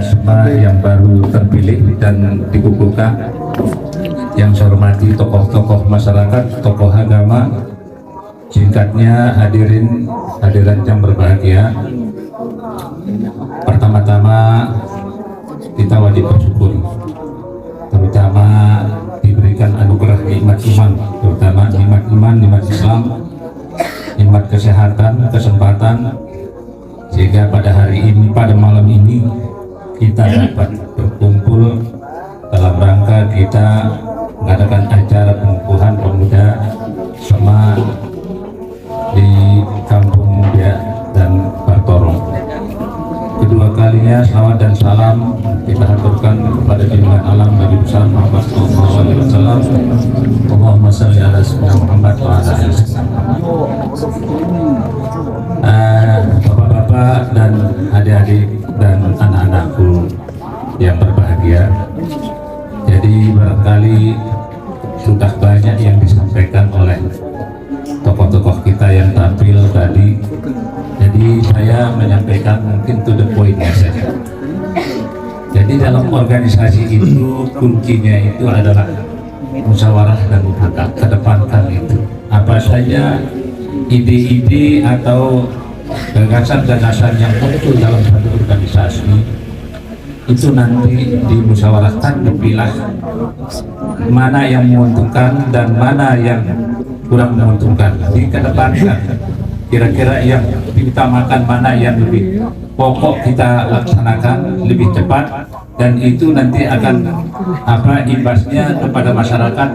semua yang baru terpilih dan dikukuhkan, yang saya hormati tokoh-tokoh masyarakat, tokoh agama, singkatnya hadirin yang berbahagia. Pertama-tama kita wajib bersyukur, terutama diberikan anugerah nikmat iman, terutama nikmat iman, nikmat Islam, nikmat kesehatan, kesempatan, sehingga pada hari ini, pada malam ini kita dapat berkumpul dalam rangka kita mengadakan acara pengukuhan pemuda sama di Kampung Muda dan Bartorong. Kedua kalinya salawat dan salam kita haturkan kepada junjungan alam Nabi besar Muhammad SAW. Allahumma shalli ala sayyidina Muhammad wa ala alihi wasallam. Bapak-bapak dan adik-adik dan anak-anakku yang berbahagia, jadi barangkali sudah banyak yang disampaikan oleh tokoh-tokoh kita yang tampil tadi. Jadi saya menyampaikan mungkin to the point-nya saja. Jadi dalam organisasi itu kuncinya itu adalah musyawarah dan mufakat. Kedepankan itu apa saja ide-ide atau gagasan-gagasan yang muncul dalam satu organisasi itu nanti dimusyawarahkan, dipilah mana yang menguntungkan dan mana yang kurang menguntungkan, dikedepankan. Kira-kira yang diutamakan mana yang lebih pokok kita laksanakan lebih cepat, dan itu nanti akan imbasnya kepada masyarakat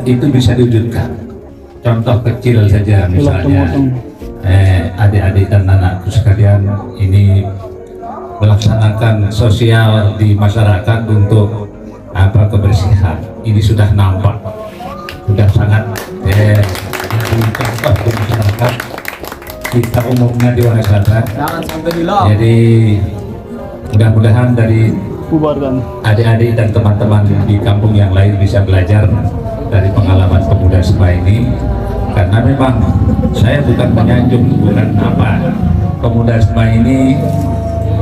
itu bisa diwujudkan. Contoh kecil saja, misalnya adik-adik dan anakku sekalian ini melaksanakan sosial di masyarakat untuk kebersihan. Ini sudah nampak, sudah sangat contoh di masyarakat kita umumnya di Wonosobo. Jadi mudah-mudahan dari adik-adik dan teman-teman di kampung yang lain bisa belajar dari pengalaman pemuda Sema ini, karena memang saya bukan menyanjung, bukan pemuda Sema ini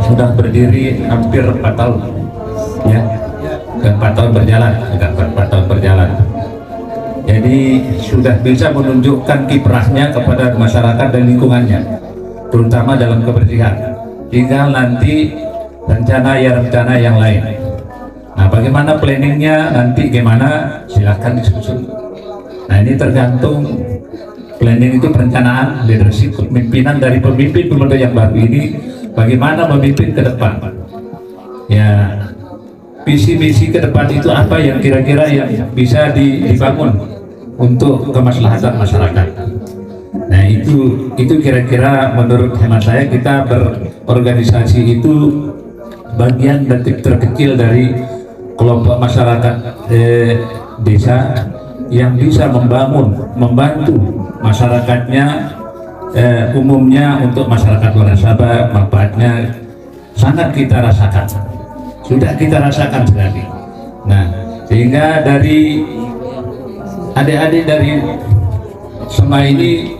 sudah berdiri hampir 4 tahun ya, dan 4 tahun berjalan, sudah 4 tahun berjalan. Jadi sudah bisa menunjukkan kiprahnya kepada masyarakat dan lingkungannya, terutama dalam kebersihan. Tinggal nanti rencana yang lain. Nah, bagaimana planningnya nanti gimana, silahkan disusun. Nah, ini tergantung planning itu perencanaan, leadership, kepemimpinan dari pemimpin pemuda yang baru ini, bagaimana memimpin ke depan. Ya, visi-misi ke depan itu apa yang kira-kira yang bisa dibangun untuk kemaslahatan masyarakat. Nah, itu kira-kira menurut hemat saya, kita berorganisasi itu bagian dan tip terkecil dari kelompok masyarakat desa yang bisa membantu masyarakatnya umumnya. Untuk masyarakat Wonosobo manfaatnya sangat kita rasakan, sudah kita rasakan sekali. Nah, sehingga dari adik-adik dari Sema ini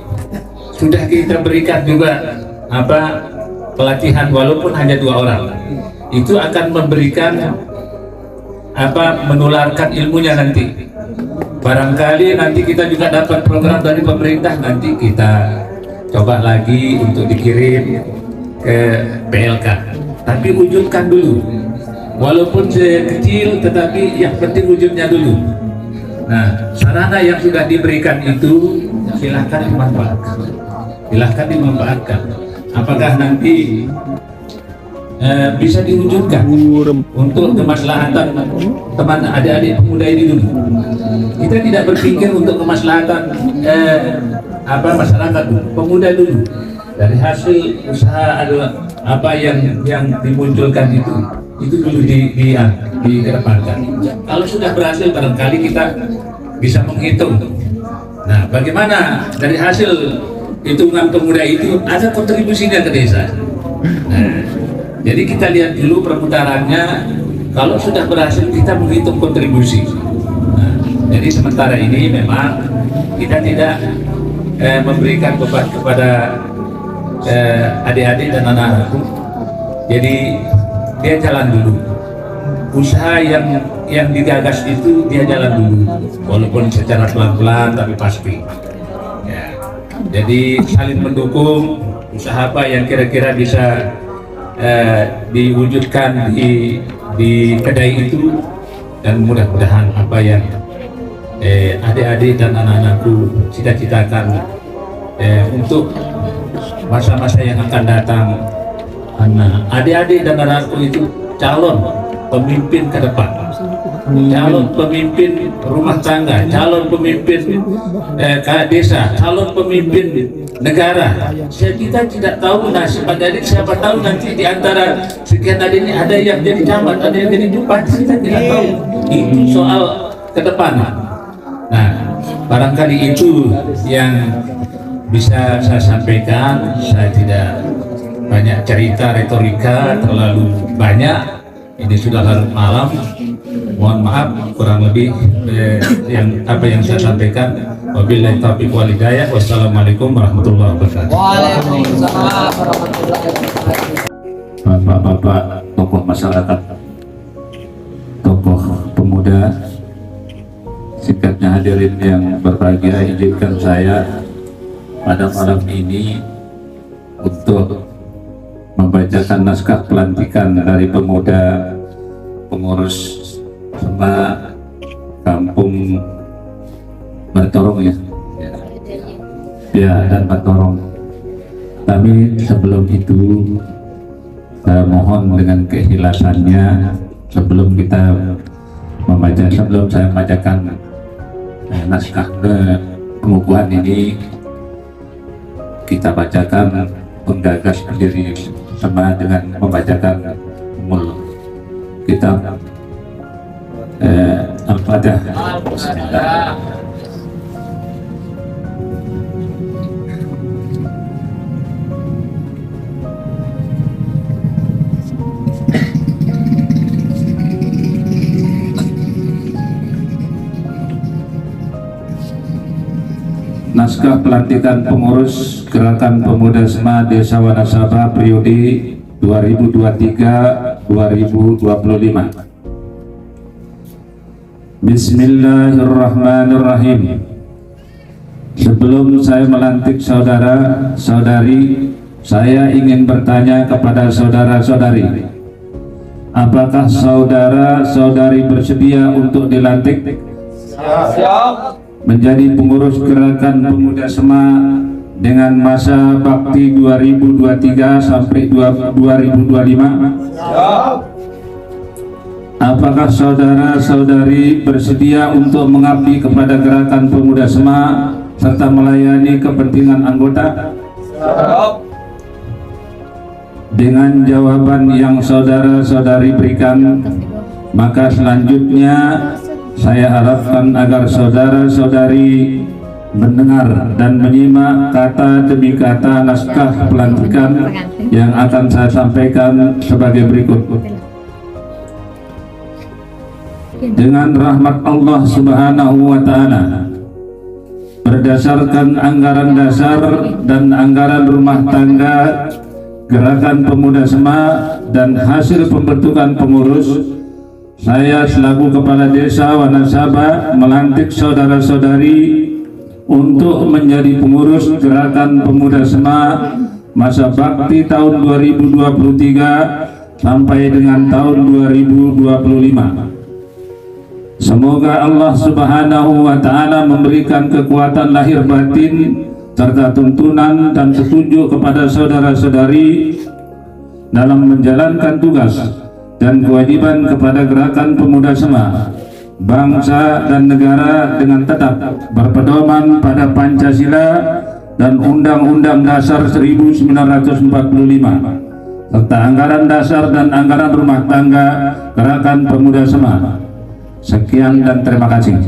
sudah kita berikan juga pelatihan, walaupun hanya 2 orang, itu akan memberikan menularkan ilmunya nanti. Barangkali nanti kita juga dapat program dari pemerintah, nanti kita coba lagi untuk dikirim ke PLK, tapi wujudkan dulu, walaupun sekecil tetapi yang penting wujudnya dulu. Nah, sarana yang sudah diberikan itu silahkan dimanfaatkan. Apakah nanti bisa diwujudkan untuk kemaslahatan teman adik-adik pemuda ini dulu. Kita tidak berpikir untuk kemaslahatan masyarakat dulu, pemuda dulu. Dari hasil usaha yang dimunculkan itu dulu dikedepankan. Kalau sudah berhasil, barangkali kita bisa menghitung. Nah, bagaimana dari hasil hitungan pemuda itu ada kontribusinya ke desa. Nah, jadi kita lihat dulu perputarannya. Kalau sudah berhasil, kita menghitung kontribusi. Nah, jadi sementara ini memang kita tidak memberikan beban kepada adik-adik dan anak-anakku. Jadi dia jalan dulu. Usaha yang digagas itu dia jalan dulu, walaupun secara pelan-pelan tapi pasti. Ya. Jadi saling mendukung usaha apa yang kira-kira bisa diwujudkan di kedai itu, dan mudah-mudahan apa yang adik-adik dan anak-anakku cita-citakan untuk masa-masa yang akan datang. Karena adik-adik dan anak-anakku itu calon pemimpin ke depan, calon pemimpin rumah tangga, calon pemimpin desa, calon pemimpin negara. Kita tidak tahu nasib adik-adik, siapa tahu nanti di antara sekian adik ini ada yang jadi camat, ada yang jadi bupati, kita tidak tahu. Itu soal ke depan. Nah, barangkali itu yang bisa saya sampaikan. Saya tidak banyak cerita, retorika terlalu banyak. Ini sudah larut malam, mohon maaf kurang lebih yang saya sampaikan. Wabillahi taufiq wal hidayah. Wassalamualaikum warahmatullahi wabarakatuh. Waalaikumsalam warahmatullahi wabarakatuh. Bapak-bapak, tokoh masyarakat, tokoh pemuda, sikapnya hadirin yang berbahagia, izinkan saya pada malam ini untuk membacakan naskah pelantikan dari pemuda pengurus Sema Kampung Batorong ya dan Batorong. Tapi sebelum itu saya mohon dengan keikhlasannya, sebelum saya membacakan naskah pengukuhan ini, kita bacakan penggagas pendiri Sema dengan membacakan umul kitab Al-Fatihah. Naskah pelantikan pengurus Gerakan Pemuda Sema Desa Wanasaba periode 2023-2025. Bismillahirrahmanirrahim. Sebelum saya melantik saudara-saudari, saya ingin bertanya kepada saudara-saudari, apakah saudara-saudari bersedia untuk dilantik? Siap. Menjadi pengurus Gerakan Pemuda Sema dengan masa bakti 2023 sampai 2025. Siap. Apakah saudara-saudari bersedia untuk mengabdi kepada Gerakan Pemuda Sema serta melayani kepentingan anggota? Siap. Dengan jawaban yang saudara-saudari berikan, maka selanjutnya saya harapkan agar saudara-saudari mendengar dan menyimak kata demi kata naskah pelantikan yang akan saya sampaikan sebagai berikut. Dengan rahmat Allah Subhanahu wa Ta'ala, berdasarkan anggaran dasar dan anggaran rumah tangga Gerakan Pemuda Sema dan hasil pembentukan pengurus, saya selaku Kepala Desa Wanasaba melantik saudara-saudari untuk menjadi pengurus Gerakan Pemuda Sema masa bakti tahun 2023 sampai dengan tahun 2025. Semoga Allah Subhanahu wa Ta'ala memberikan kekuatan lahir batin serta tuntunan dan petunjuk kepada saudara-saudari dalam menjalankan tugas dan kewajiban kepada Gerakan Pemuda Sema, bangsa dan negara dengan tetap berpedoman pada Pancasila dan Undang-Undang Dasar 1945 serta anggaran dasar dan anggaran rumah tangga Gerakan Pemuda Sema. Sekian dan terima kasih.